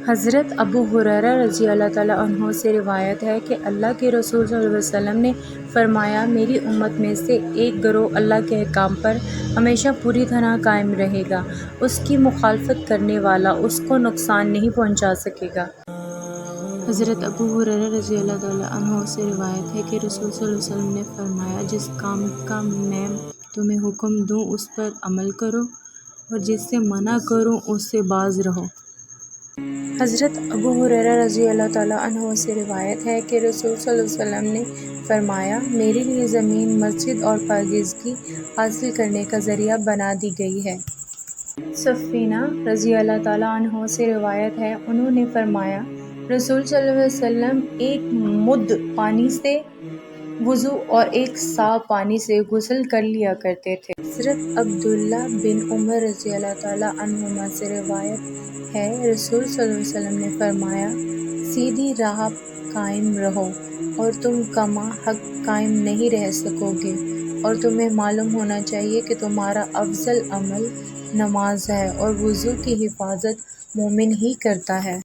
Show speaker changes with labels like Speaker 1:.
Speaker 1: حضرت ابو ہریرہ رضی اللہ تعالیٰ عنہ سے روایت ہے کہ اللہ کے رسول صلی اللہ علیہ وسلم نے فرمایا، میری امت میں سے ایک گروہ اللہ کے احکام پر ہمیشہ پوری طرح قائم رہے گا، اس کی مخالفت کرنے والا اس کو نقصان نہیں پہنچا سکے گا۔ حضرت ابو ہریرہ رضی اللہ تعالیٰ عنہ سے روایت ہے کہ رسول صلی اللہ علیہ وسلم نے فرمایا، جس کام کا میں تمہیں حکم دوں اس پر عمل کرو اور جس سے منع کروں اس سے باز رہو۔ حضرت ابو ہریرہ رضی اللہ تعالیٰ عنہ سے روایت ہے کہ رسول صلی اللہ علیہ وسلم نے فرمایا، میرے لیے زمین مسجد اور پاکیزگی حاصل کرنے کا ذریعہ بنا دی گئی ہے۔ صفینہ رضی اللہ تعالیٰ عنہ سے روایت ہے، انہوں نے فرمایا، رسول صلی اللہ علیہ وسلم ایک مد پانی سے وضو اور ایک صاع پانی سے غسل کر لیا کرتے تھے۔ حضرت عبداللہ بن عمر رضی اللہ تعالیٰ عنہما سے روایت ہے، رسول صلی اللہ علیہ وسلم نے فرمایا، سیدھی راہ قائم رہو اور تم کما حق قائم نہیں رہ سکو گے، اور تمہیں معلوم ہونا چاہیے کہ تمہارا افضل عمل نماز ہے اور وضو کی حفاظت مومن ہی کرتا ہے۔